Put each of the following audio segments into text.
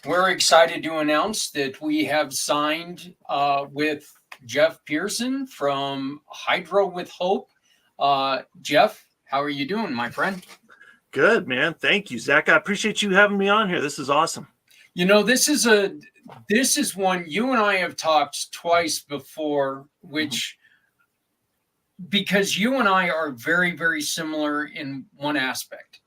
We're excited to announce that we have signed with Jeff Pearson from Hydro with Hope. Jeff, how are you doing, my friend? Good, man. Thank you, Zach. I appreciate you having me on here. This is awesome. You know, this is one you and I have talked twice before, Mhm. which because you and I are very, very similar in one aspect.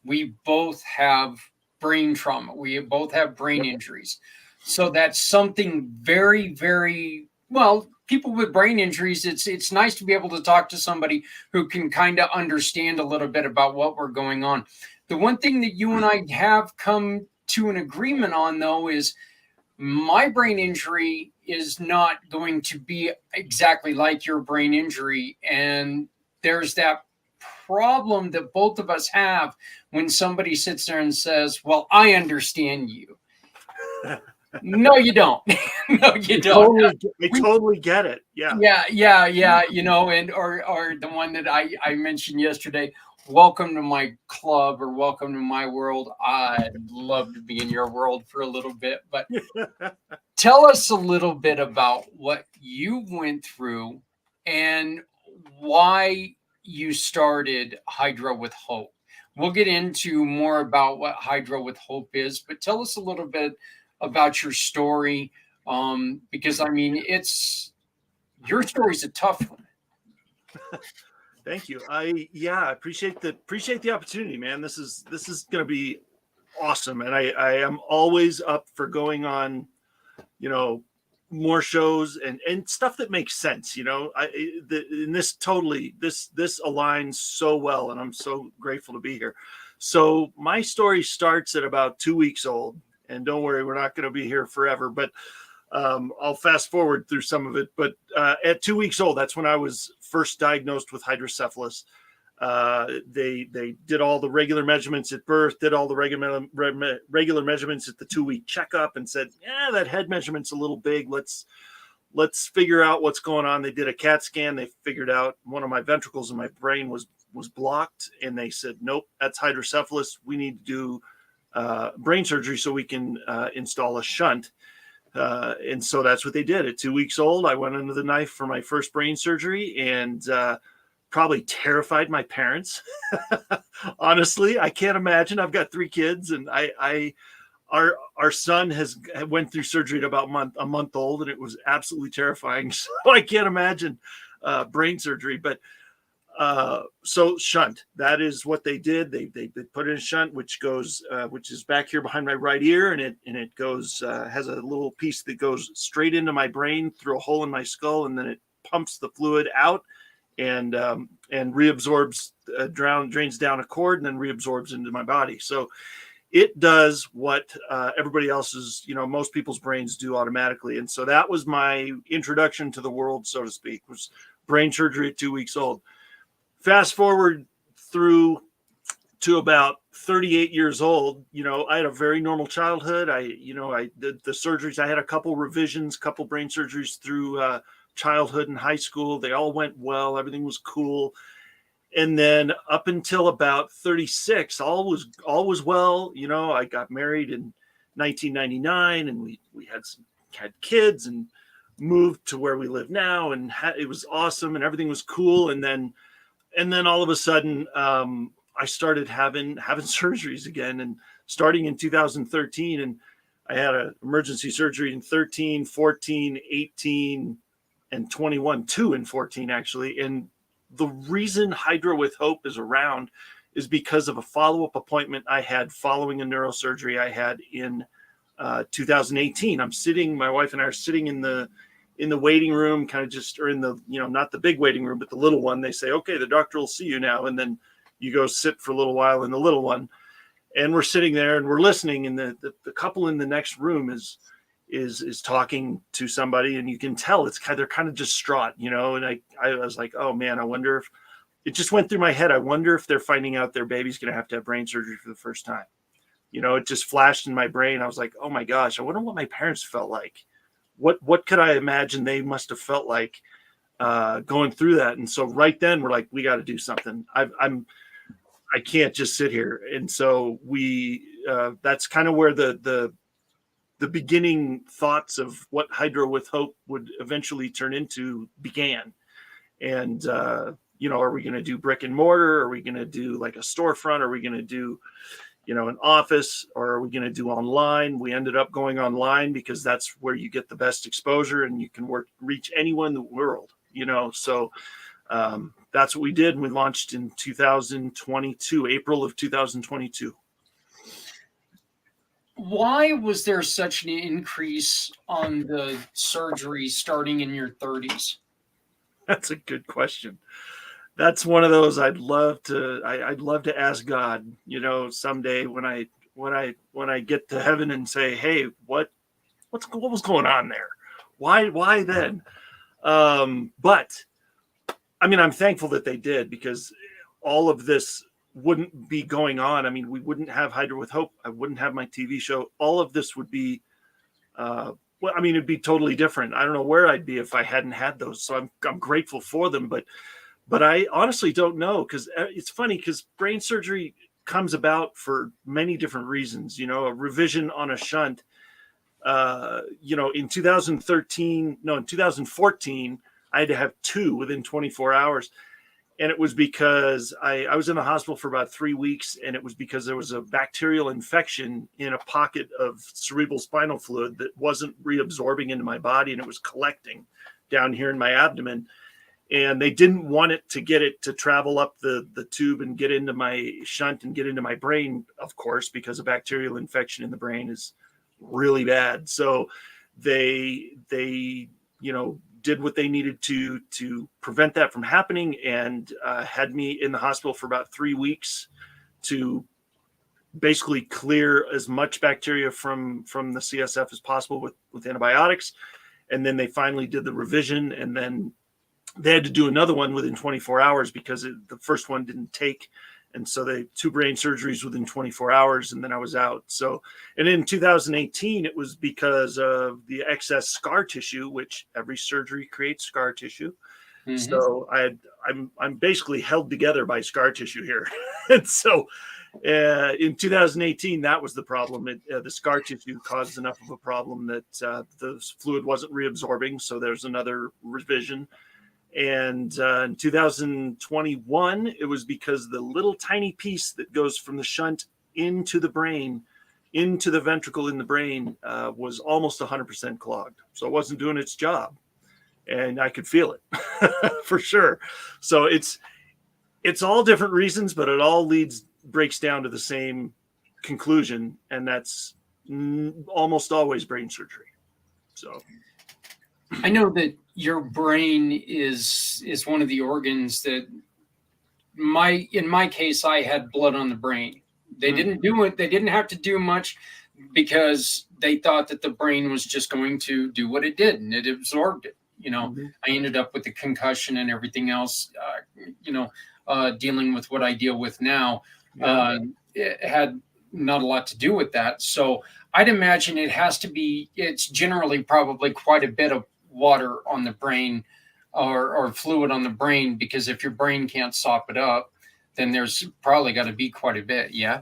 We both have brain trauma. We both have brain Yep. injuries. So that's something very, very well. People with brain injuries, it's nice to be able to talk to somebody who can kind of understand a little bit about what we're going on. The one thing that you and I have come to an agreement on, though, is my brain injury is not going to be exactly like your brain injury. And there's that problem that both of us have when somebody sits there and says, well, I understand you. No, you don't. No, you don't. I We, totally get it. Yeah. yeah, and or the one that I mentioned yesterday, welcome to my club or welcome to my world. I'd love to be in your world for a little bit, but tell us a little bit about what you went through and why you started Hydro with Hope. We'll get into more about what Hydro with Hope is, but tell us a little bit about your story, because I mean, it's your story's a tough one. Thank you. I appreciate the opportunity, man. This is going to be awesome, and I am always up for going on, you know, more shows and stuff that makes sense. And this aligns so well, and I'm so grateful to be here. So my story starts at about 2 weeks old, and don't worry, we're not going to be here forever, but I'll fast forward through some of it. But at 2 weeks old, that's when I was first diagnosed with hydrocephalus. They did all the regular measurements at birth, did all the regular measurements at the 2 week checkup, and said, "Yeah, that head measurement's a little big. Let's figure out what's going on." They did a CAT scan. They figured out one of my ventricles in my brain was blocked, and they said, "Nope, that's hydrocephalus. We need to do brain surgery so we can install a shunt." And so that's what they did. At 2 weeks old, I went under the knife for my first brain surgery, and probably terrified my parents. Honestly, I can't imagine. I've got 3 kids, and our son has went through surgery at about a month old, and it was absolutely terrifying. So I can't imagine brain surgery. But so shunt, that is what they did. They put in a shunt which goes which is back here behind my right ear, and it goes has a little piece that goes straight into my brain through a hole in my skull, and then it pumps the fluid out and reabsorbs, drains down a cord and then reabsorbs into my body. So it does what everybody else's, most people's brains do automatically. And so that was my introduction to the world, so to speak, was brain surgery at 2 weeks old. Fast forward through to about 38 years old, I had a very normal childhood. I did the surgeries. I had a couple revisions, couple brain surgeries through childhood and high school. They all went well. Everything was cool. And then up until about 36, all was well. I got married in 1999, and we had kids and moved to where we live now, and it was awesome, and everything was cool. And then all of a sudden, I started having surgeries again, and starting in 2013, and I had an emergency surgery in 13, 14, 18, and 21, 2 and 14 actually. And the reason Hydro with Hope is around is because of a follow-up appointment I had following a neurosurgery I had in 2018. My wife and I are sitting in the waiting room, kind of just, or in the, not the big waiting room, but the little one. They say, "Okay, the doctor will see you now." And then you go sit for a little while in the little one. And we're sitting there and we're listening. And the couple in the next room is talking to somebody, and you can tell they're kind of distraught, and I was like, oh man, I wonder if it just went through my head. I wonder if they're finding out their baby's going to have brain surgery for the first time. It just flashed in my brain. I was like, oh my gosh, I wonder what my parents felt like. What could I imagine they must have felt like going through that? And so right then we're like, we got to do something. I can't just sit here. And so that's kind of where the the beginning thoughts of what Hydro with Hope would eventually turn into began. And, are we going to do brick and mortar? Are we going to do like a storefront? Are we going to do, an office, or are we going to do online? We ended up going online because that's where you get the best exposure and you can reach anyone in the world, So that's what we did. We launched in 2022, April of 2022. Why was there such an increase on the surgery starting in your 30s? That's a good question. That's one of those I'd love to ask God, someday when I get to heaven and say, hey, what was going on there? Why then? But I mean, I'm thankful that they did, because all of this wouldn't be going on. I mean, we wouldn't have Hydro with Hope. I wouldn't have my TV show. All of this would be, it'd be totally different. I don't know where I'd be if I hadn't had those. So I'm grateful for them, but I honestly don't know, because it's funny, because brain surgery comes about for many different reasons. A revision on a shunt. In 2014, I had to have 2 within 24 hours. And it was because I was in the hospital for about 3 weeks, and it was because there was a bacterial infection in a pocket of cerebral spinal fluid that wasn't reabsorbing into my body, and it was collecting down here in my abdomen. And they didn't want it to travel up the tube and get into my shunt and get into my brain, of course, because a bacterial infection in the brain is really bad. So they did what they needed to prevent that from happening, and had me in the hospital for about 3 weeks to basically clear as much bacteria from the CSF as possible with antibiotics. And then they finally did the revision, and then they had to do another one within 24 hours because the first one didn't take. And so they 2 brain surgeries within 24 hours, and then I was out. So, and in 2018, it was because of the excess scar tissue, which every surgery creates scar tissue. Mm-hmm. So I'm basically held together by scar tissue here. And so in 2018, that was the problem. The scar tissue caused enough of a problem that the fluid wasn't reabsorbing. So there's another revision. And in 2021, it was because the little tiny piece that goes from the shunt into the brain, into the ventricle in the brain, was almost 100% clogged. So it wasn't doing its job. And I could feel it for sure. So it's all different reasons, but it all breaks down to the same conclusion. And that's almost always brain surgery. So I know that your brain is one of the organs that in my case, I had blood on the brain. They didn't do it. They didn't have to do much because they thought that the brain was just going to do what it did, and it absorbed it. I ended up with a concussion and everything else, dealing with what I deal with now. It had not a lot to do with that. So I'd imagine it's generally probably quite a bit of water on the brain or fluid on the brain, because if your brain can't sop it up, then there's probably got to be quite a bit. Yeah.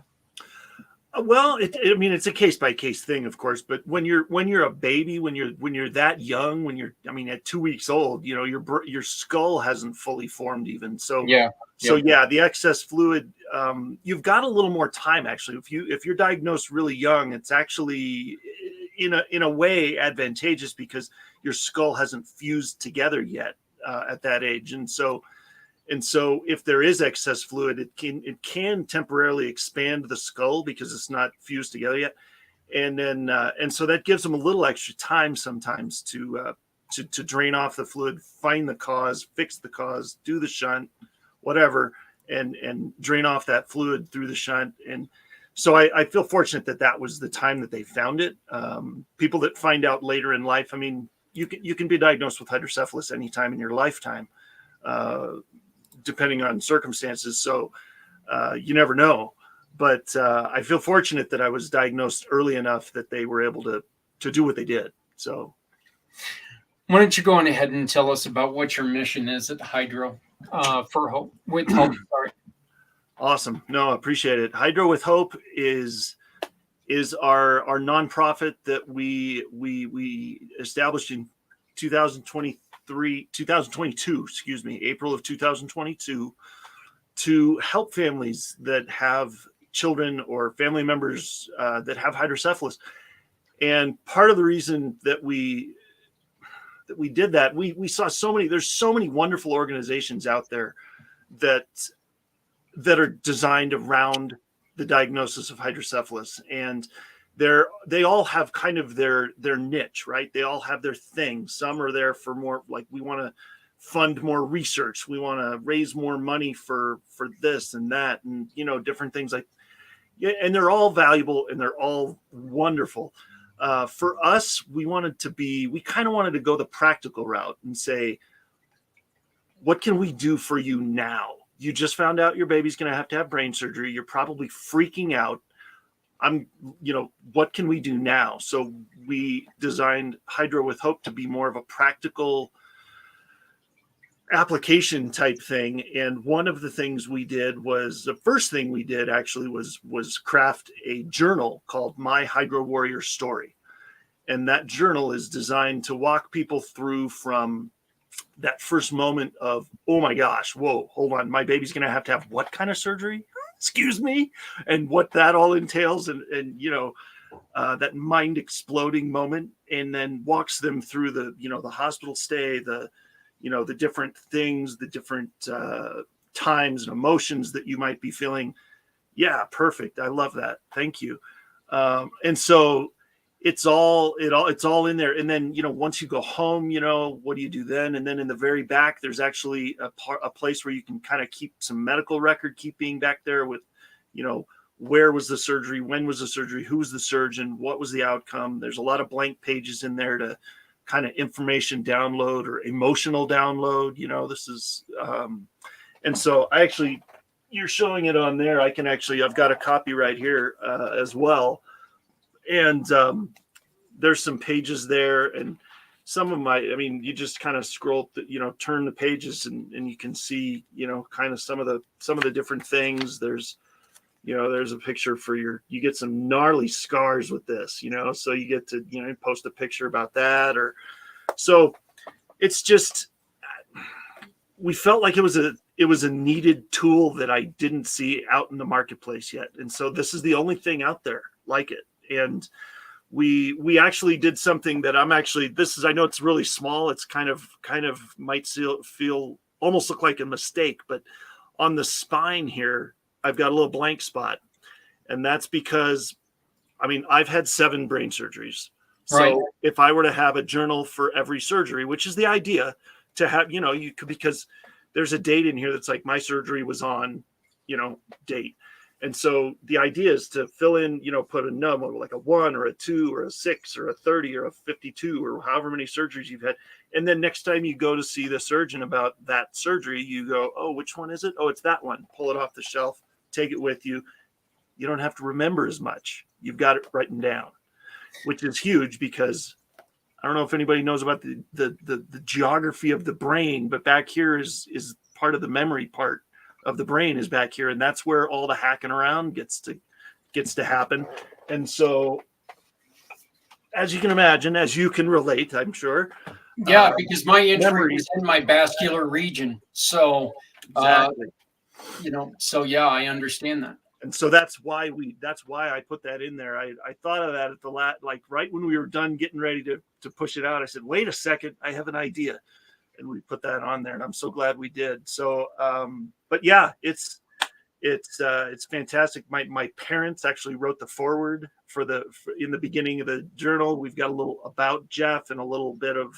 Well, it's a case by case thing, of course, but when you're a baby, when you're that young, at 2 weeks old, your skull hasn't fully formed even. So yeah. So yeah, the excess fluid, you've got a little more time actually. If you're diagnosed really young, it's actually in a way advantageous because your skull hasn't fused together yet at that age, and so if there is excess fluid, it can temporarily expand the skull because it's not fused together yet, and then so that gives them a little extra time sometimes to drain off the fluid, find the cause, fix the cause, do the shunt, whatever, and drain off that fluid through the shunt. And so I feel fortunate that was the time that they found it. People that find out later in life, you can be diagnosed with hydrocephalus anytime in your lifetime, depending on circumstances. So you never know. But I feel fortunate that I was diagnosed early enough that they were able to do what they did. So why don't you go on ahead and tell us about what your mission is at Hydro with Hope? Sorry. Awesome. No, I appreciate it. Hydro with Hope is is our nonprofit that we established in 2022, excuse me, April of 2022, to help families that have children or family members that have hydrocephalus. And part of the reason that we did that, we saw there's so many wonderful organizations out there that are designed around the diagnosis of hydrocephalus, and they all have kind of their niche, right? They all have their thing. Some are there for more, like, we want to fund more research, we want to raise more money for this and that, and different things like, yeah, and they're all valuable and they're all wonderful. For us, we kind of wanted to go the practical route and say, what can we do for you now? You just found out your baby's going to have brain surgery. You're probably freaking out. What can we do now? So we designed Hydro with Hope to be more of a practical application type thing. And one of the things we did was, the first thing we did actually was craft a journal called My Hydro Warrior Story. And that journal is designed to walk people through from that first moment of, oh my gosh, whoa, hold on, my baby's going to have what kind of surgery? Excuse me? And what that all entails, and that mind exploding moment, and then walks them through the hospital stay, the different things, the different times and emotions that you might be feeling. Yeah, perfect. I love that. Thank you. And so it's all in there. And then, once you go home, what do you do then? And then in the very back, there's actually a place where you can kind of keep some medical record keeping back there with, where was the surgery? When was the surgery? Who was the surgeon? What was the outcome? There's a lot of blank pages in there to kind of information download or emotional download. This is, and so you're showing it on there. I've got a copy right here as well. And there's some pages there, and some of you just kind of scroll, turn the pages, and you can see, kind of some of the different things. There's a picture for you get some gnarly scars with this, so you get to, post a picture about that. Or so it's just, we felt like it was a needed tool that I didn't see out in the marketplace yet. And so this is the only thing out there like it. And we actually did something that I know it's really small. It's kind of might feel almost look like a mistake, but on the spine here, I've got a little blank spot. And that's because, I've had 7 brain surgeries. Right. So if I were to have a journal for every surgery, which is the idea to have, you could, because there's a date in here that's like, my surgery was on, date. And so the idea is to fill in, put a number like a 1 or a 2 or a 6 or a 30 or a 52 or however many surgeries you've had. And then next time you go to see the surgeon about that surgery, you go, oh, which one is it? Oh, it's that one. Pull it off the shelf, take it with you. You don't have to remember as much. You've got it written down, which is huge, because I don't know if anybody knows about the geography of the brain, but back here is part of the memory part of the brain is back here, and that's where all the hacking around gets to happen. And so, as you can imagine, as you can relate, I'm sure. Yeah, because my injury is in my vascular region, so exactly. So yeah, I understand that. And so that's why I put that in there. I thought of that at the right when we were done getting ready to push it out. I said, wait a second, I have an idea. And we put that on there, and I'm so glad we did. So, but yeah, it's fantastic. My parents actually wrote the foreword in the beginning of the journal. We've got a little about Jeff and a little bit of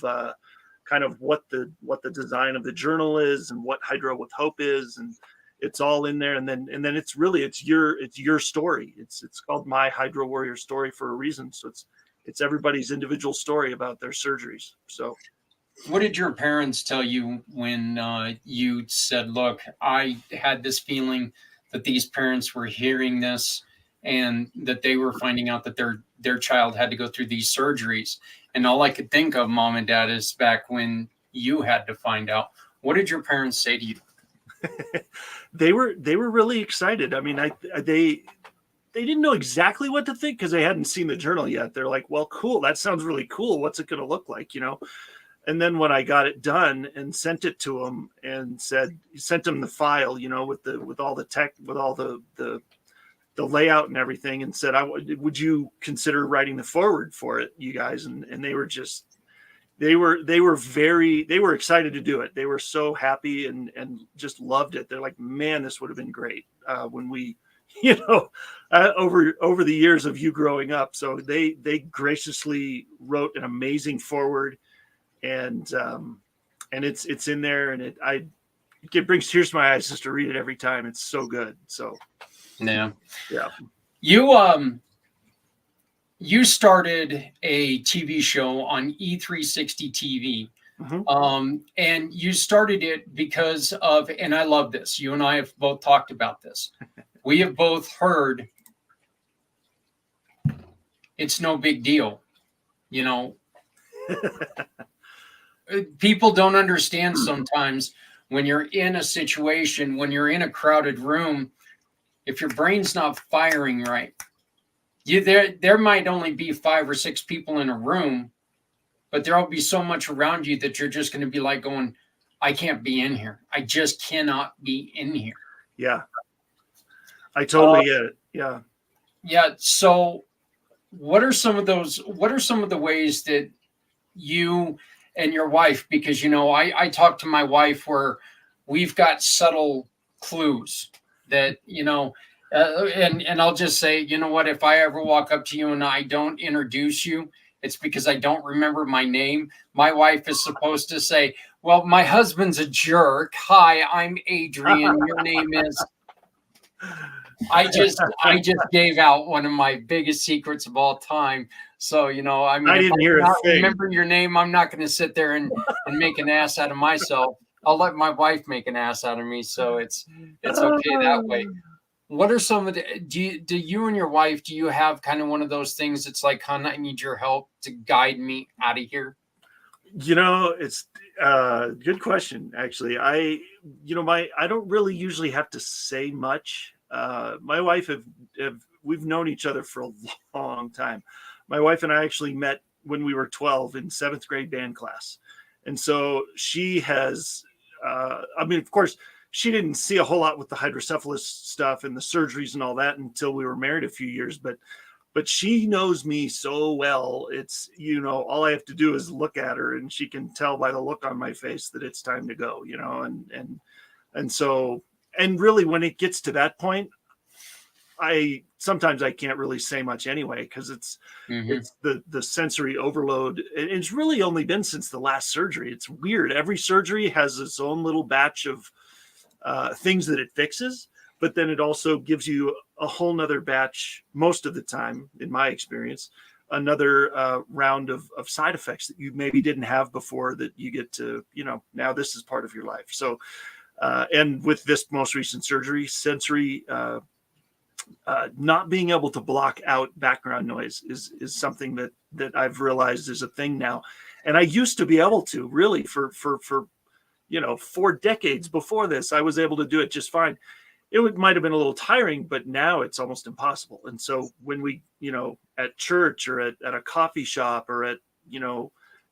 kind of what the design of the journal is and what Hydro with Hope is, and it's all in there. And then it's your story. It's called My Hydro Warrior Story for a reason. So it's everybody's individual story about their surgeries. So. What did your parents tell you when you said, look, I had this feeling that these parents were hearing this and that they were finding out that their child had to go through these surgeries? And all I could think of, Mom and Dad, is back when you had to find out. What did your parents say to you? They were really excited. didn't know exactly what to think because they hadn't seen the journal yet. They're like, well, cool. That sounds really cool. What's it going to look like, And then when I got it done and sent it to them and sent them the file, with all the tech, with all the layout and everything, and said, would you consider writing the forward for it, you guys? And they were just, they were excited to do it. They were so happy and just loved it. They're like, man, this would have been great when we, over the years of you growing up. So they graciously wrote an amazing forward, and it's in there, and it brings tears to my eyes just to read it every time. It's so good. So yeah. You started a TV show on E360 TV. Mm-hmm. And you started it because of, and I love this, you and I have both talked about this. We have both heard it's no big deal. People don't understand sometimes when you're in a situation, when you're in a crowded room, if your brain's not firing right, there might only be 5 or 6 people in a room, but there'll be so much around you that you're just going to be like going, I can't be in here. I just cannot be in here. Yeah. I totally get it. Yeah. Yeah. So what are some of the ways that you and your wife, because, I talk to my wife where we've got subtle clues that, and I'll just say, you know what, if I ever walk up to you and I don't introduce you, it's because I don't remember my name. My wife is supposed to say, well, my husband's a jerk. Hi, I'm Adrian. Your name is. I just gave out one of my biggest secrets of all time. So, I didn't hear a thing. Remember your name, I'm not going to sit there and make an ass out of myself. I'll let my wife make an ass out of me. So it's okay that way. What are some of the, do you and your wife, do you have kind of one of those things? It's like, hon, I need your help to guide me out of here. It's a good question. Actually, I don't really usually have to say much. My wife we've known each other for a long time. My wife and I actually met when we were 12 in 7th grade band class. And so she has, of course, she didn't see a whole lot with the hydrocephalus stuff and the surgeries and all that until we were married a few years, but she knows me so well. It's, all I have to do is look at her and she can tell by the look on my face that it's time to go, and so, and really when it gets to that point, sometimes I can't really say much anyway, because it's the sensory overload. It's really only been since the last surgery. It's weird. Every surgery has its own little batch of things that it fixes, but then it also gives you a whole nother batch, most of the time, in my experience, another round of side effects that you maybe didn't have before, that you get to, now this is part of your life. So, and with this most recent surgery, sensory, not being able to block out background noise is something that I've realized is a thing now. And I used to be able to, really, for 4 decades before this, I was able to do it just fine. It might have been a little tiring, but now it's almost impossible. And so when we, at church or at a coffee shop or at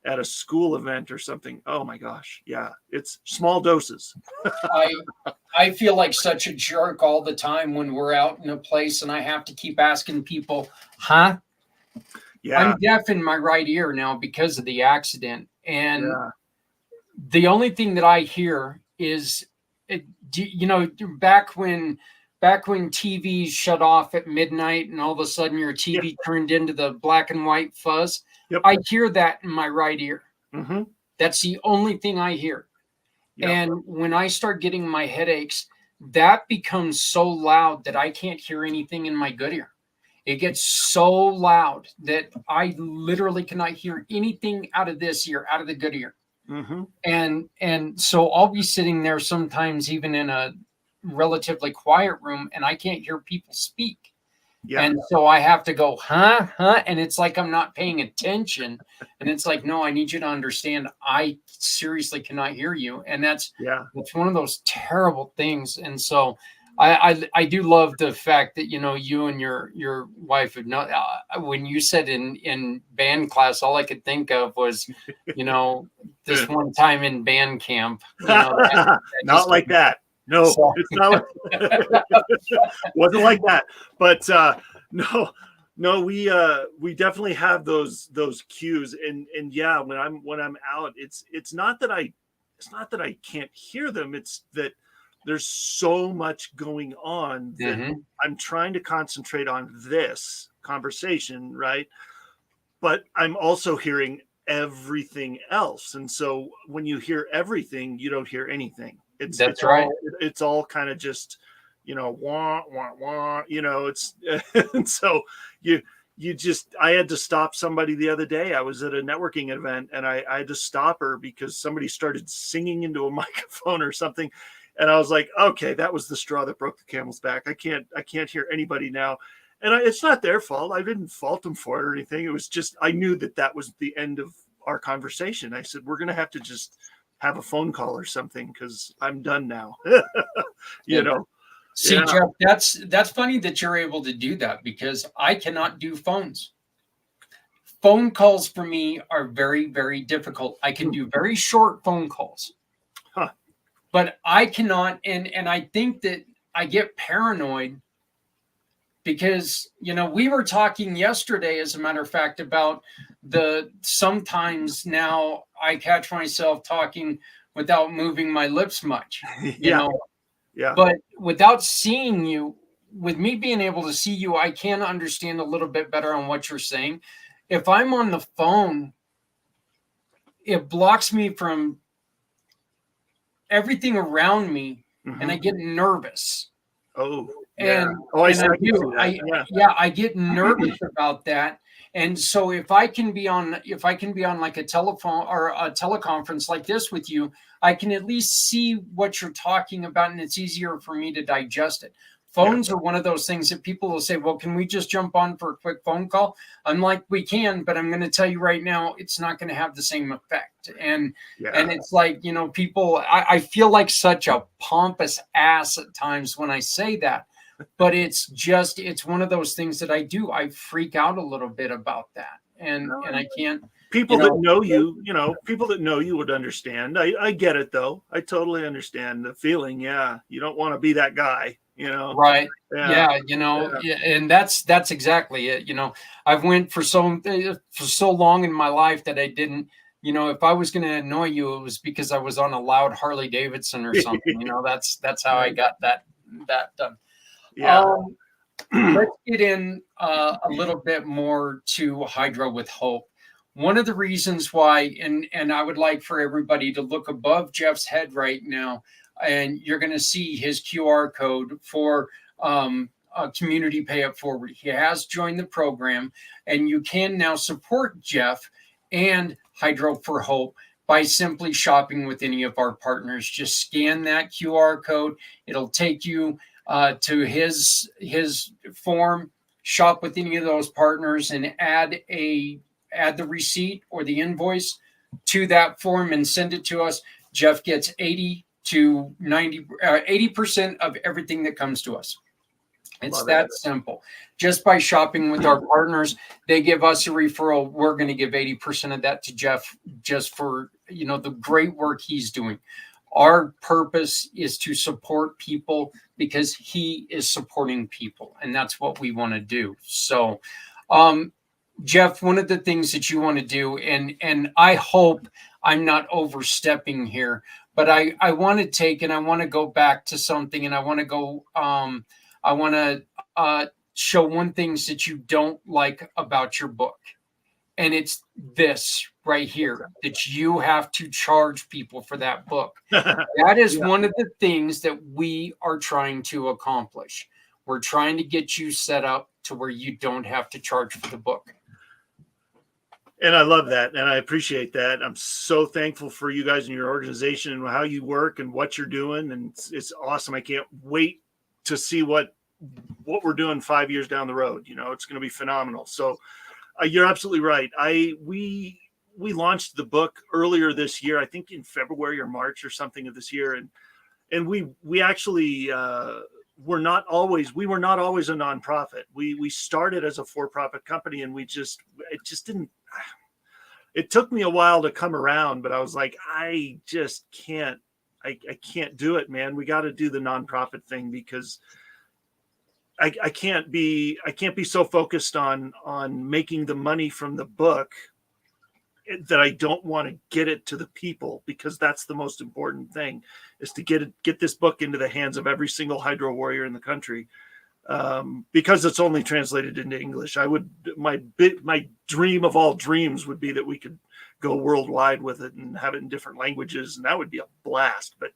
a school event or something, oh my gosh, yeah, it's small doses. I feel like such a jerk all the time when we're out in a place and I have to keep asking people, huh? Yeah. I'm deaf in my right ear now because of the accident. And the only thing that I hear is, back when TVs shut off at midnight and all of a sudden your TV turned into the black and white fuzz. Yep. I hear that in my right ear. Mm-hmm. That's the only thing I hear. Yep. And when I start getting my headaches, that becomes so loud that I can't hear anything in my good ear. It gets so loud that I literally cannot hear anything out of this ear, out of the good ear. Mm-hmm. And so I'll be sitting there sometimes even in a relatively quiet room and I can't hear people speak. Yeah. And so I have to go, huh? And it's like I'm not paying attention. And it's like, no, I need you to understand, I seriously cannot hear you. And that's one of those terrible things. And so I do love the fact that, you and your wife have not, when you said in band class, all I could think of was, this one time in band camp, that Not just, like that. No, so, it's not wasn't like that. But no, no, we definitely have those cues. And yeah, when I'm out, it's not that I can't hear them. It's that there's so much going on that mhm, I'm trying to concentrate on this conversation, right? But I'm also hearing everything else. And so when you hear everything, you don't hear anything. It's that's it's right. all it's all kind of just, wah wah wah, it's and so you I had to stop somebody the other day. I was at a networking event and I had to stop her because somebody started singing into a microphone or something. And I was like, okay, that was the straw that broke the camel's back. I can't hear anybody now. And it's not their fault. I didn't fault them for it or anything. It was just, I knew that was the end of our conversation. I said, we're going to have to just have a phone call or something because I'm done now. you Yeah. know? See, Yeah. Jeff, that's funny that you're able to do that because I cannot do phones. Phone calls for me are very, very difficult. I can do very short phone calls, Huh. but I cannot. And I think that I get paranoid because, we were talking yesterday, as a matter of fact, about the sometimes now I catch myself talking without moving my lips much, you Yeah. know, Yeah. but without seeing you, with me being able to see you, I can understand a little bit better on what you're saying. If I'm on the phone, it blocks me from everything around me and I Hmm. get nervous. Oh, yeah. And Oh, and I I can see do. that. Yeah. I get nervous about that. And so if I can be on like a telephone or a teleconference like this with you, I can at least see what you're talking about and it's easier for me to digest it. Yeah. Phones are one of those things that people will say, well, can we just jump on for a quick phone call? I'm like, we can, but I'm going to tell you right now, it's not going to have the same effect. And Yeah. it's like, people, I feel like such a pompous ass at times when I say that, but it's one of those things that I do. I freak out a little bit about that. And I can't, you People that know, know people that know you would understand. I get it though. I totally understand the feeling. Yeah. You don't want to be that guy. right. Yeah. Yeah, Yeah. yeah, and that's exactly it. I've went for so long in my life that I didn't, if I was going to annoy you, it was because I was on a loud Harley Davidson or something. That's how I Right. got that done. Yeah. Um, let's get in a little bit more to Hydro with Hope. One of the reasons why, and I would like for everybody to look above Jeff's head right now, and you're going to see his QR code for community pay it forward. He has joined the program, and you can now support Jeff and Hydro for Hope by simply shopping with any of our partners. Just scan that QR code; it'll take you to his form, shop with any of those partners, and add the receipt or the invoice to that form and send it to us. Jeff gets 80 to 90 80% of everything that comes to us. It's Love it. that simple. Just by shopping with our partners, they give us a referral. We're going to give 80% of that to Jeff just for, the great work he's doing. Our purpose is to support people because he is supporting people, and that's what we want to do. So, Jeff, one of the things that you want to do, and I hope I'm not overstepping here, but I want to take and I want to go back to something, and I want to go I want to show one things that you don't like about your book, and it's this right here that you have to charge people for that book. That is Yeah. one of the things that we are trying to accomplish. We're trying to get you set up to where you don't have to charge for the book. And I love that. And I appreciate that. I'm so thankful for you guys and your organization and how you work and what you're doing. And it's awesome. I can't wait to see what we're doing 5 years down the road. It's going to be phenomenal. So you're absolutely right. We launched the book earlier this year, I think in February or March or something of this year. And we actually we were not always a nonprofit. We started as a for-profit company, and it just didn't. It took me a while to come around, but I was like, I just can't. I can't do it, man. We got to do the nonprofit thing, because I can't be so focused on making the money from the book that I don't want to get it to the people, because that's the most important thing, is to get this book into the hands of every single hydro warrior in the country. Because it's only translated into English. My dream of all dreams would be that we could go worldwide with it and have it in different languages, and that would be a blast. But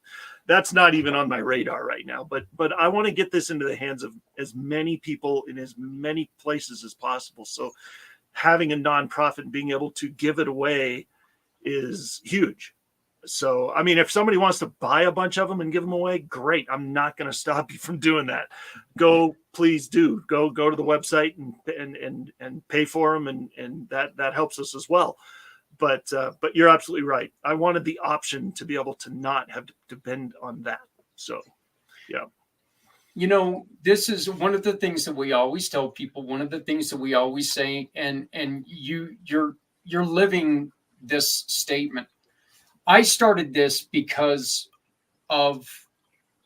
that's not even on my radar right now. But I want to get this into the hands of as many people in as many places as possible. So having a nonprofit and being able to give it away is huge. So, I mean, if somebody wants to buy a bunch of them and give them away, great. I'm not going to stop you from doing that. Please do go to the website and pay for them. And that helps us as well. But you're absolutely right. I wanted the option to be able to not have to depend on that. So, yeah. You know, this is one of the things that we always tell people, one of the things that we always say, and you're living this statement. I started this because of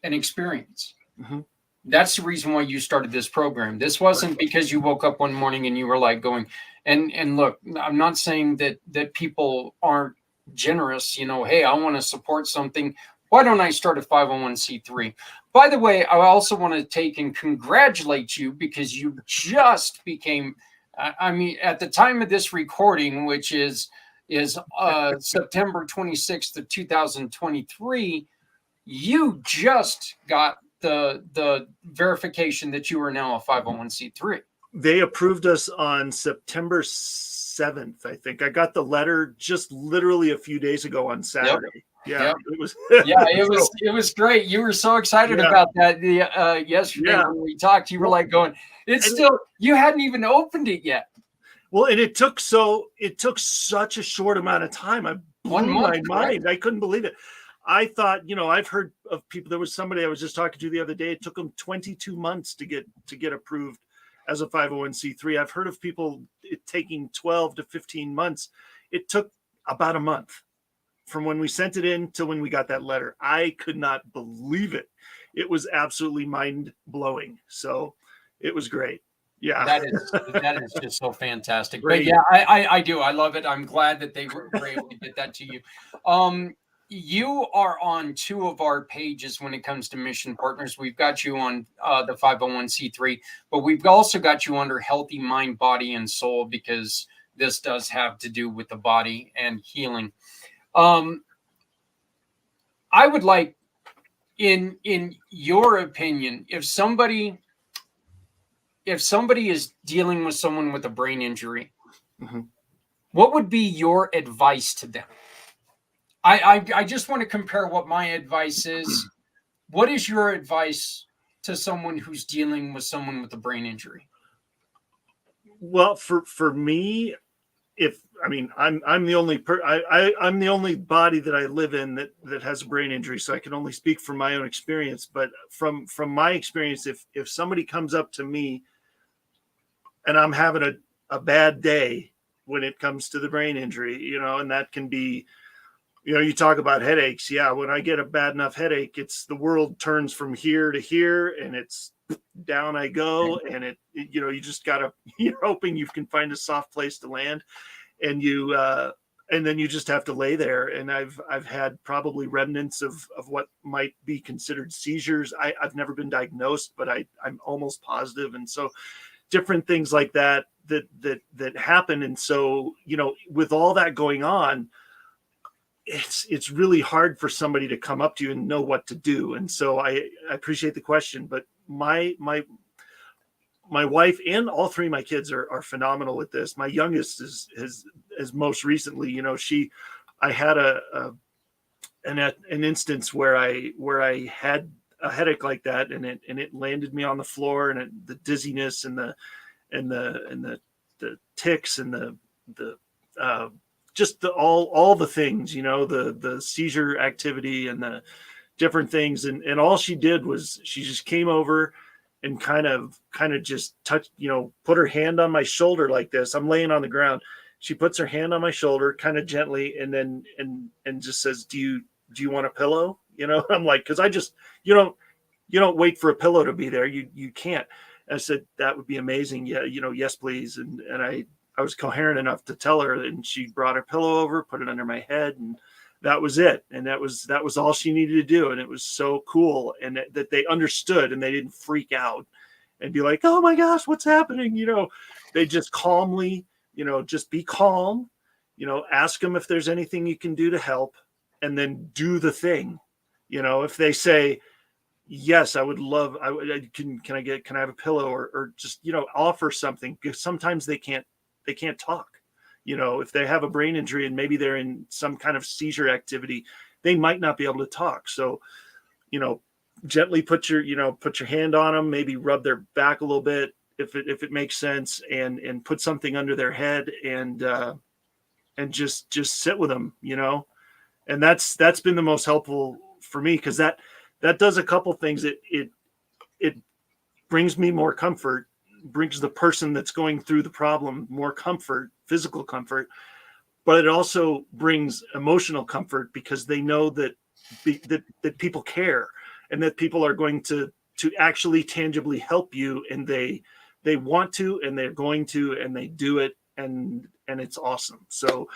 an experience. Mm-hmm. That's the reason why you started this program. This wasn't because you woke up one morning and you were like going, and look, I'm not saying that people aren't generous, you know, hey, I want to support something. Why don't I start a 501c3? By the way, I also want to take and congratulate you, because you just became, I mean, at the time of this recording, which is September 26th of 2023, you just got the verification that you are now a 501c3. They approved us on September 7th, I think. I got the letter just literally a few days ago on Saturday. Yep. Yeah, yep. It was great. You were so excited about that yesterday when we talked. You were like going, you hadn't even opened it yet. Well, and it took such a short amount of time. I blew my mind. I couldn't believe it. I thought, you know, I've heard of people. There was somebody I was just talking to the other day. It took them 22 months to get approved as a 501c3. I've heard of people it taking 12 to 15 months. It took about a month from when we sent it in to when we got that letter. I could not believe it. It was absolutely mind blowing. So it was great. Yeah, that is just so fantastic. Great. But yeah, I do. I love it. I'm glad that they were able to get that to you. You are on two of our pages when it comes to mission partners. We've got you on the 501c3, but we've also got you under healthy mind, body, and soul, because this does have to do with the body and healing. I would like, in your opinion, if somebody is dealing with someone with a brain injury, mm-hmm. what would be your advice to them? I just want to compare what my advice is. What is your advice to someone who's dealing with someone with a brain injury? Well, for me, I'm the only I'm the only body that I live in that has a brain injury, so I can only speak from my own experience. But from my experience, if somebody comes up to me and I'm having a bad day when it comes to the brain injury, you know, and that can be, you know, you talk about headaches. Yeah, when I get a bad enough headache, it's the world turns from here to here, and it's down I go. And you know, you just you're hoping you can find a soft place to land, and then you just have to lay there. And I've had probably remnants of what might be considered seizures. I've never been diagnosed, but I'm almost positive. And so different things like that happen. And so, you know, with all that going on, it's really hard for somebody to come up to you and know what to do. And so I appreciate the question, but my wife and all three of my kids are phenomenal with this. My youngest is most recently, you know, I had an instance where I had a headache like that, and it landed me on the floor, and the dizziness and the tics and the just all the things, you know, the seizure activity and different things. And all she did was she just came over and kind of just touched, put her hand on my shoulder like this. I'm laying on the ground. She puts her hand on my shoulder kind of gently, and then and just says, do you want a pillow? I'm like, because I just, you don't wait for a pillow to be there. You can't. I said, that would be amazing. Yeah, yes, please. And I was coherent enough to tell her, and she brought her pillow over, put it under my head, and that was it. And that was all she needed to do. And it was so cool. And that they understood, and they didn't freak out and be like, oh my gosh, what's happening? They just calmly, just be calm, ask them if there's anything you can do to help, and then do the thing. If they say, yes, I would love, can I have a pillow, or just, offer something, because sometimes they can't talk. If they have a brain injury and maybe they're in some kind of seizure activity, they might not be able to talk. So, gently put your hand on them, maybe rub their back a little bit if it makes sense, and put something under their head, and just sit with them, and that's been the most helpful for me, because that does a couple things. It brings me more comfort, brings the person that's going through the problem more comfort, physical comfort, but it also brings emotional comfort, because they know that people care, and that people are going to actually tangibly help you, and they want to, and they're going to, and they do it, and it's awesome. So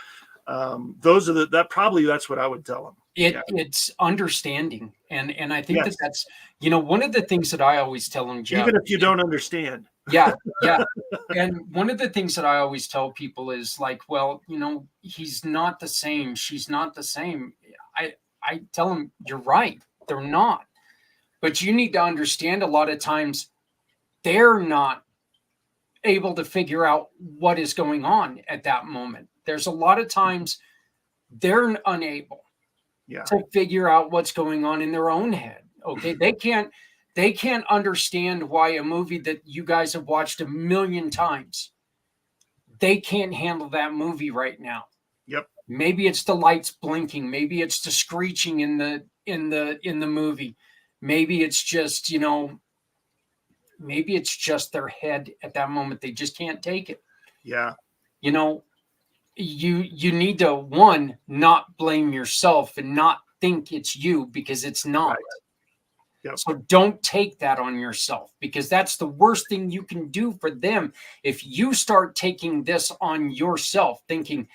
that's what I would tell them. It's understanding, and I think Yes. that's one of the things that I always tell them, Jeff, Even if you don't understand. yeah, and one of the things that I always tell people is like, well, he's not the same, she's not the same. I tell them, you're right, they're not, but you need to understand, a lot of times they're not able to figure out what is going on at that moment. There's a lot of times they're unable to figure out what's going on in their own head. Okay. They can't understand why a movie that you guys have watched a million times, they can't handle that movie right now. Yep. Maybe it's the lights blinking. Maybe it's the screeching in the movie. Maybe it's just, maybe it's just their head at that moment. They just can't take it. Yeah. You need to, one, not blame yourself and not think it's you, because it's not. Right. Yep. So don't take that on yourself, because that's the worst thing you can do for them. If you start taking this on yourself, thinking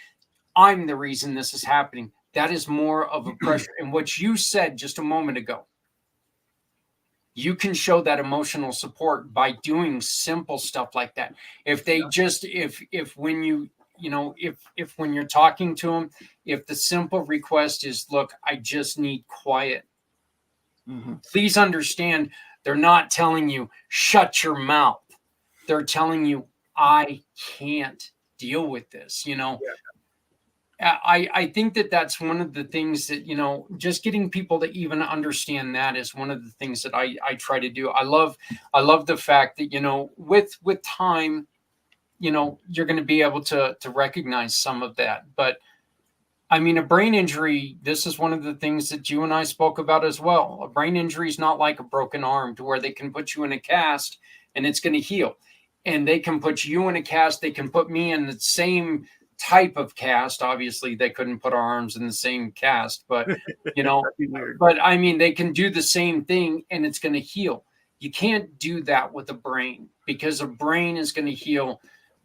I'm the reason this is happening, that is more of a pressure. And what you said just a moment ago, you can show that emotional support by doing simple stuff like that. If they just, if when you, if when you're talking to them, if the simple request is, look, I just need quiet. Mm-hmm. Please understand, they're not telling you, shut your mouth. They're telling you, I can't deal with this, Yeah. I think that's one of the things that, just getting people to even understand that is one of the things that I try to do. I love the fact that, with time, you're going to be able to recognize some of that. But I mean, a brain injury, this is one of the things that you and I spoke about as well. A brain injury is not like a broken arm, to where they can put you in a cast and it's going to heal. And they can put you in a cast. They can put me in the same type of cast. Obviously, they couldn't put our arms in the same cast, but, but I mean, they can do the same thing and it's going to heal. You can't do that with a brain, because a brain is going to heal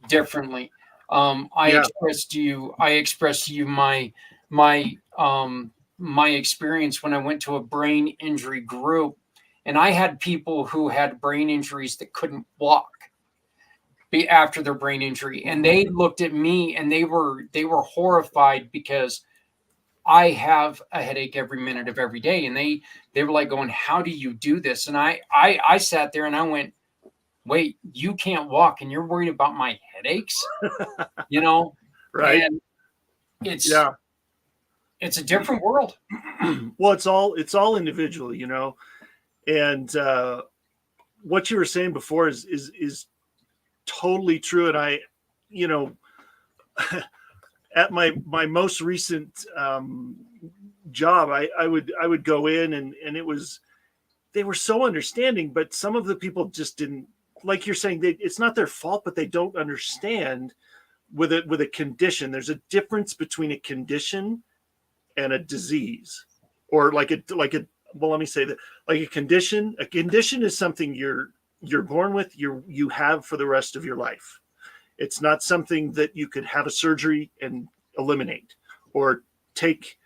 differently. I expressed to you my experience when I went to a brain injury group, and I had people who had brain injuries that couldn't walk after their brain injury, and they looked at me and they were horrified, because I have a headache every minute of every day, and they were like going, how do you do this? And I sat there and I went, wait, you can't walk and you're worried about my headaches? Right. And it's a different world. Well, it's all individual, and what you were saying before is totally true. And I, at my most recent job. I would go in, and it was, they were so understanding, but some of the people just didn't, like you're saying, it's not their fault, but they don't understand with a condition. There's a difference between a condition and a disease, or like a well, let me say that, like a condition is something you're born with, you have for the rest of your life. It's not something that you could have a surgery and eliminate, or take,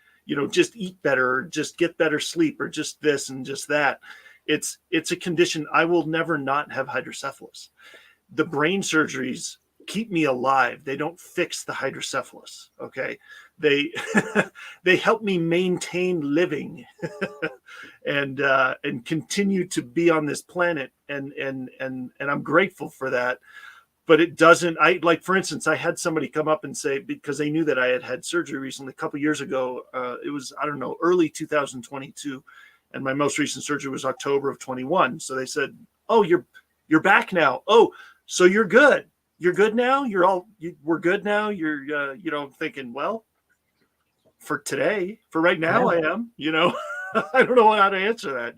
just eat better, or just get better sleep, or just this and just that. It's a condition. I will never not have hydrocephalus. The brain surgeries keep me alive. They don't fix the hydrocephalus. Okay. They they help me maintain living and continue to be on this planet. And I'm grateful for that. But it doesn't, like, for instance, I had somebody come up and say, because they knew that I had surgery recently, a couple of years ago. It was, I don't know, early 2022. And my most recent surgery was October of 21. So they said, "Oh, you're back now. Oh, so you're good. You're good now. We're good now." You're, thinking, well, for today, for right now, I am, I don't know how to answer that.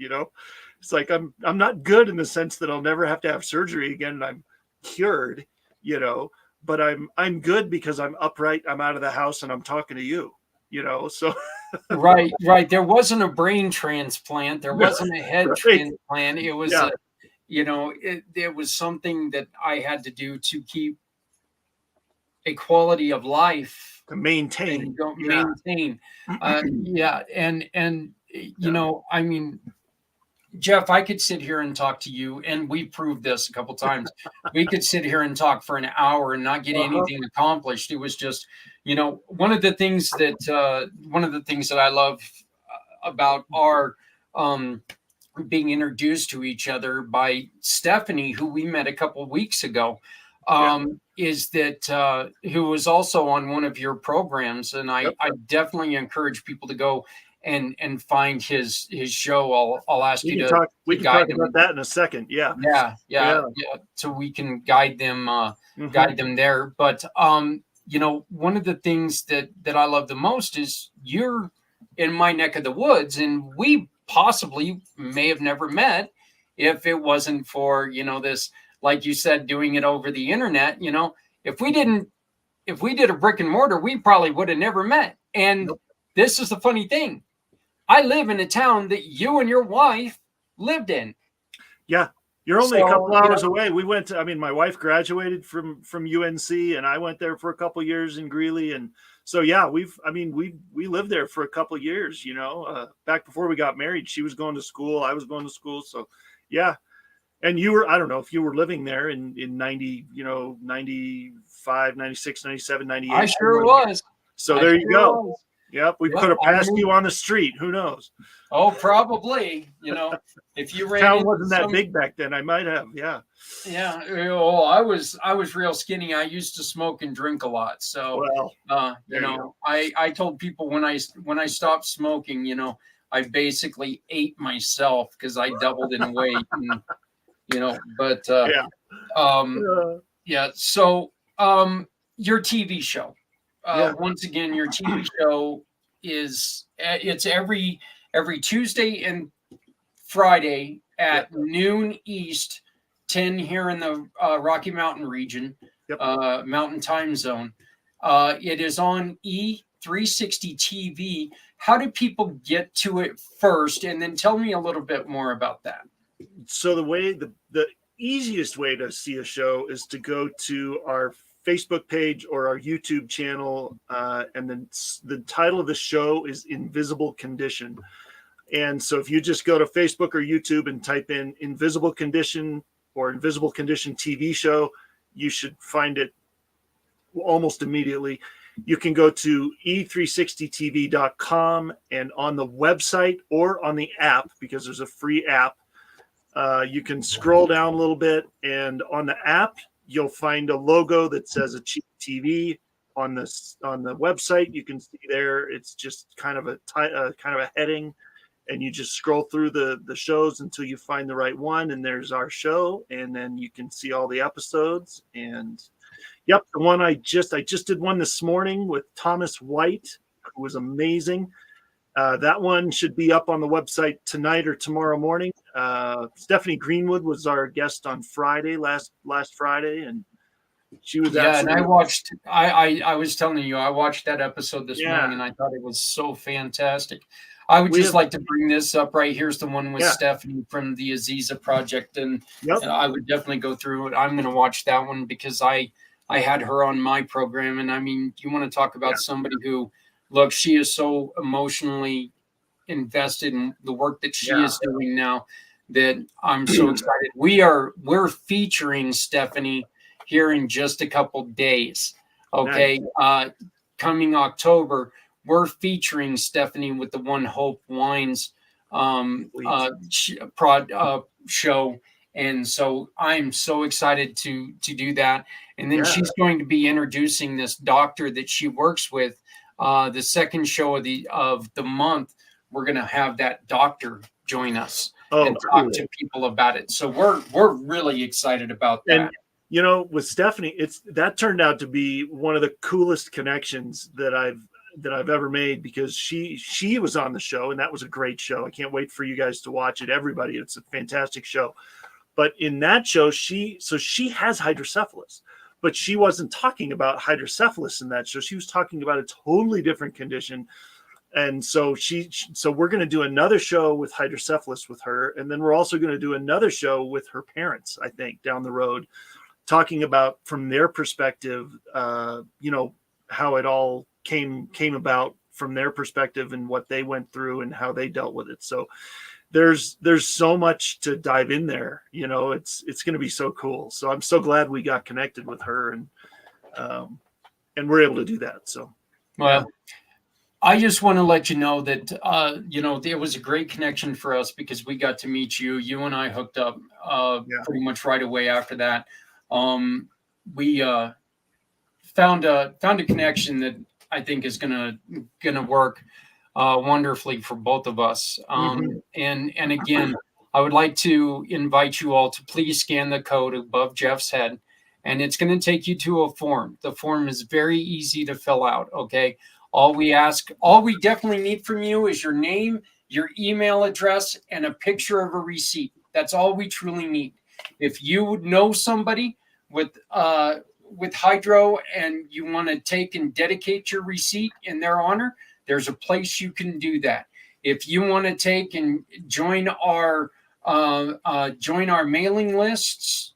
It's like, I'm not good in the sense that I'll never have to have surgery again, and I'm cured, but I'm good because I'm upright, I'm out of the house, and I'm talking to you, so. Right. There wasn't a brain transplant. There wasn't a head Right. transplant. It was, Yeah. it was something that I had to do to keep a quality of life, To maintain. maintain. Yeah. And, I mean, Jeff, I could sit here and talk to you, and we proved this a couple times. We could sit here and talk for an hour and not get anything accomplished. It was just, one of the things that I love about our being introduced to each other by Stephanie, who we met a couple of weeks ago, is that who was also on one of your programs, and I definitely encourage people to go and find his show. I'll ask you to we can talk about that in a second. Yeah. So we can guide them there. But one of the things that I love the most is you're in my neck of the woods, and we possibly may have never met if it wasn't for this, like you said, doing it over the internet. If we did a brick and mortar, we probably would have never met. And this is the funny thing. I live in a town that you and your wife lived in. Yeah. You're only a couple hours away. We went to, my wife graduated from UNC, and I went there for a couple of years in Greeley. And so, yeah, we lived there for a couple of years, back before we got married. She was going to school. I was going to school. So, yeah. And you were, I don't know if you were living there in 90, 95, 96, 97, 98. I sure was. So there you go. Yep, we could have passed you on the street. Who knows? Oh, probably. If you ran, town wasn't that big back then. I might have. Yeah. Yeah. Oh, I was real skinny. I used to smoke and drink a lot. So, I told people when I stopped smoking, I basically ate myself because I doubled in weight. And, but yeah. So, your TV show. Once again, your TV show it's every Tuesday and Friday at noon East, 10 here in the Rocky Mountain region, Mountain Time Zone. It is on E360 TV. How do people get to it first? And then tell me a little bit more about that. So the easiest way to see a show is to go to our Facebook page or our YouTube channel, and then the title of the show is Invisible Condition. And so if you just go to Facebook or YouTube and type in Invisible Condition or Invisible Condition TV show, you should find it almost immediately. You can go to e360tv.com, and on the website or on the app, because there's a free app, you can scroll down a little bit, and on the app, you'll find a logo that says Achieve TV. On the website, you can see there it's just kind of a heading, and you just scroll through the shows until you find the right one, and there's our show, and then you can see all the episodes. And the one I just did one this morning with Thomas White, who was amazing. That one should be up on the website tonight or tomorrow morning. Stephanie Greenwood was our guest on Friday, last Friday, and she was Yeah, and I absolutely watched. I was telling you, I watched that episode this yeah. morning, and I thought it was so fantastic. I would We just have like to bring this up right here's the one with yeah. Stephanie from the Aziza Project, and Yep. I would definitely go through it. I'm going to watch that one because I had her on my program, and I mean, you want to talk about Yeah. somebody who, look, she is so emotionally invested in the work that she Yeah. is doing now that I'm so excited. We're featuring Stephanie here in just a couple days. Okay. Coming October, we're featuring Stephanie with the One Hope Wines show. And so I'm so excited to do that. And then she's going to be introducing this doctor that she works with. The second show of the month, we're going to have that doctor join us and talk to people about it. So we're really excited about that. And with Stephanie, that turned out to be one of the coolest connections that I've ever made, because she was on the show, and that was a great show. I can't wait for you guys to watch it. Everybody, it's a fantastic show. But in that show, she has hydrocephalus, but she wasn't talking about hydrocephalus in that show. She was talking about a totally different condition. And so we're going to do another show with hydrocephalus with her. And then we're also going to do another show with her parents, I think, down the road, talking about from their perspective, how it all came about from their perspective and what they went through and how they dealt with it. So there's so much to dive in there. It's going to be so cool. So I'm so glad we got connected with her and we're able to do that. So, well, I just want to let you know that, it was a great connection for us because we got to meet you. You and I hooked up pretty much right away after that. We found a connection that I think is gonna work wonderfully for both of us. And again, I would like to invite you all to please scan the code above Jeff's head, and it's going to take you to a form. The form is very easy to fill out. Okay. All we definitely need from you is your name, your email address, and a picture of a receipt. That's all we truly need. If you know somebody with hydro and you want to take and dedicate your receipt in their honor, there's a place you can do that. If you want to take and join our mailing lists,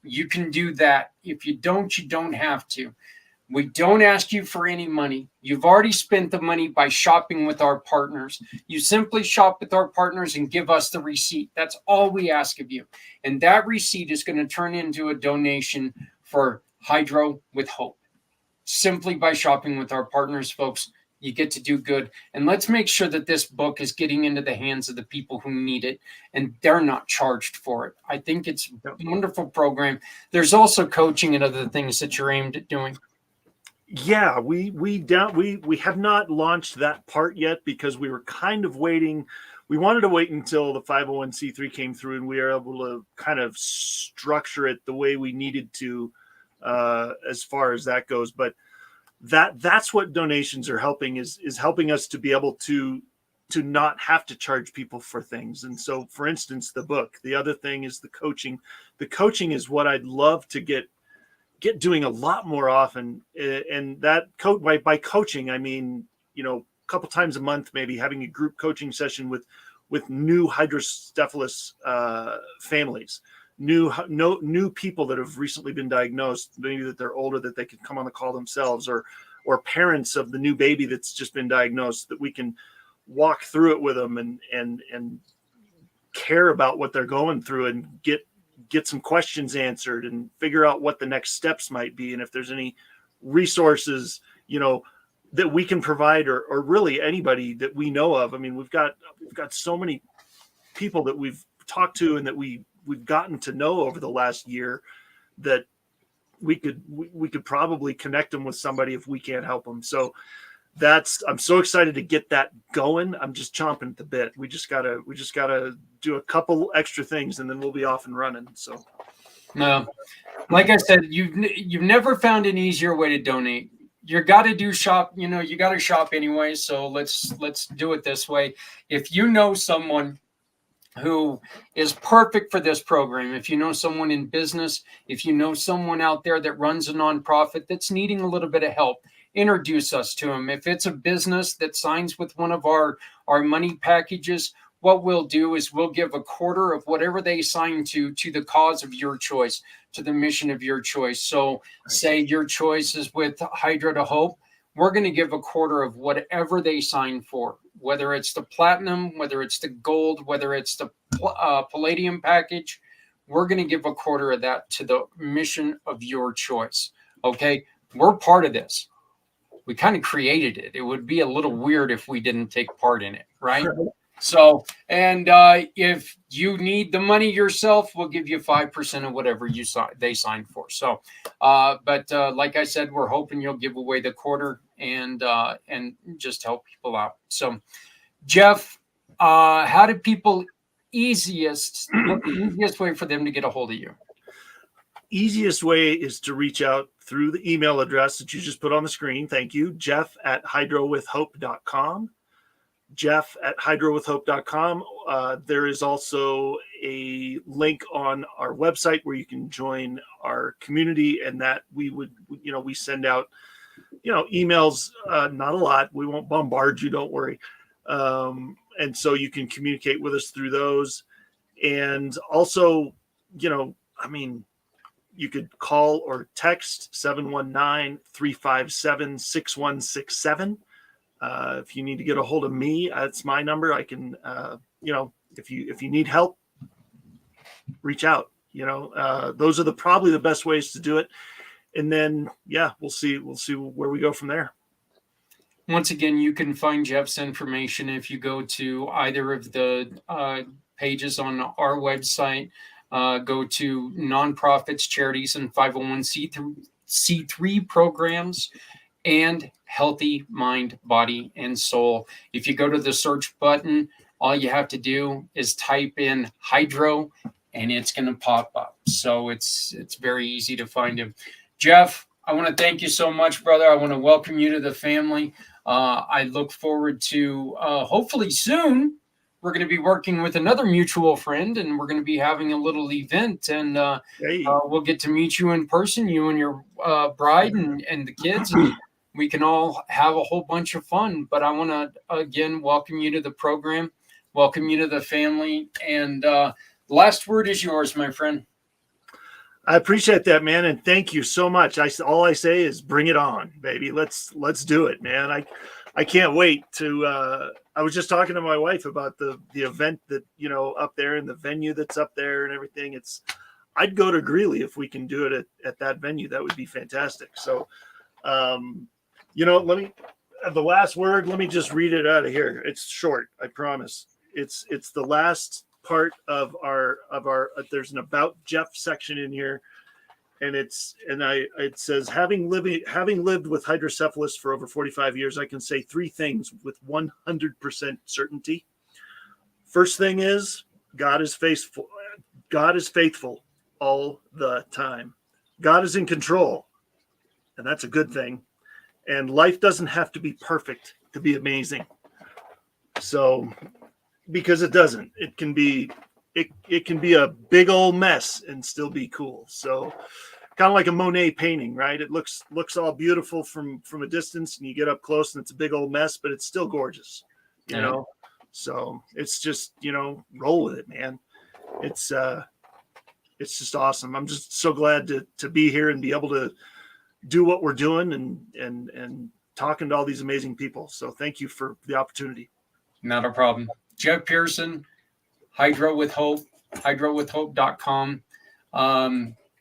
you can do that. If you don't have to. We don't ask you for any money. You've already spent the money by shopping with our partners. You simply shop with our partners and give us the receipt. That's all we ask of you. And that receipt is going to turn into a donation for Hydro with Hope. Simply by shopping with our partners, folks, you get to do good. And let's make sure that this book is getting into the hands of the people who need it, and they're not charged for it. I think it's a wonderful program. There's also coaching and other things that you're aimed at doing. Yeah, we have not launched that part yet because we were kind of waiting. We wanted to wait until the 501c3 came through and we were able to kind of structure it the way we needed to, as far as that goes. But that's what donations are helping is helping us to be able to not have to charge people for things. And so, for instance, the book. The other thing is the coaching. The coaching is what I'd love to get doing a lot more often. And that by coaching, I mean, a couple times a month, maybe having a group coaching session with new hydrocephalus families, new people that have recently been diagnosed, maybe that they're older, that they can come on the call themselves, or parents of the new baby that's just been diagnosed, that we can walk through it with them and care about what they're going through and get some questions answered and figure out what the next steps might be. And if there's any resources, that we can provide, or really anybody that we know of. I mean, we've got so many people that we've talked to and that we've gotten to know over the last year that we could probably connect them with somebody if we can't help them. So I'm so excited to get that going. I'm just chomping at the bit. We just gotta do a couple extra things and then we'll be off and running. So, no, like I said, you've never found an easier way to donate. you got to do shop, you got to shop anyway. So let's do it this way. If you know someone who is perfect for this program, if you know someone in business, if you know someone out there that runs a nonprofit that's needing a little bit of help, introduce us to them. If it's a business that signs with one of our money packages, what we'll do is we'll give a quarter of whatever they sign to the cause of your choice, to the mission of your choice. So say your choice is with Hydro to Hope, we're going to give a quarter of whatever they sign for, whether it's the platinum, whether it's the gold, whether it's the palladium package. We're going to give a quarter of that to the mission of your choice. Okay, we're part of this. We kind of created it. It would be a little weird if we didn't take part in it, right? So, and if you need the money yourself, we'll give you 5% of whatever they signed for. So, but like I said, we're hoping you'll give away the quarter and just help people out. So, Jeff, how do people easiest way for them to get a hold of you? Easiest way is to reach out through the email address that you just put on the screen. Thank you. Jeff@hydrowithhope.com. Jeff@hydrowithhope.com. There is also a link on our website where you can join our community, and that we send out, emails, not a lot. We won't bombard you, don't worry. And so you can communicate with us through those. And also, you could call or text 719-357-6167. If you need to get a hold of me, that's my number. I can, if you need help, reach out. Those are probably the best ways to do it. And then, we'll see where we go from there. Once again, you can find Jeff's information if you go to either of the pages on our website. Go to nonprofits, charities, and 501c3 programs, and healthy mind, body, and soul. If you go to the search button, all you have to do is type in Hydro, and it's going to pop up. So it's very easy to find him. Jeff, I want to thank you so much, brother. I want to welcome you to the family. I look forward to hopefully soon. We're going to be working with another mutual friend, and we're going to be having a little event, and we'll get to meet you in person, you and your bride and the kids, and we can all have a whole bunch of fun. But I want to, again, welcome you to the program, welcome you to the family, and last word is yours, my friend. I appreciate that, man, and thank you so much. All I say is bring it on, baby. Let's do it, man. I can't wait to I was just talking to my wife about the event that, up there, and the venue that's up there and everything. I'd go to Greeley if we can do it at that venue. That would be fantastic. So, let me have the last word. Let me just read it out of here. It's short, I promise. It's the last part of our there's an About Jeff section in here. And it says, having lived with hydrocephalus for over 45 years, I can say three things with 100% certainty. First thing is, God is faithful. God is faithful all the time. God is in control, and that's a good thing. And life doesn't have to be perfect to be amazing. So, because it doesn't, it can be a big old mess and still be cool. So, kind of like a Monet painting, right? It looks all beautiful from a distance, and you get up close and it's a big old mess, but it's still gorgeous, you know? So it's just, roll with it, man. It's just awesome. I'm just so glad to be here and be able to do what we're doing and talking to all these amazing people. So thank you for the opportunity. Not a problem. Jeff Pearson, Hydro with Hope, hydrowithhope.com.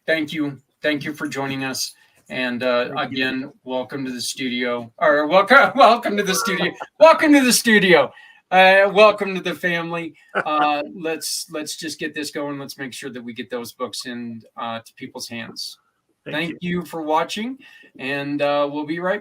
Thank you. Thank you for joining us. And again, welcome to the studio. Or welcome to the studio. Welcome to the studio. Welcome to the family. Let's just get this going. Let's make sure that we get those books in to people's hands. Thank you for watching, and we'll be right back.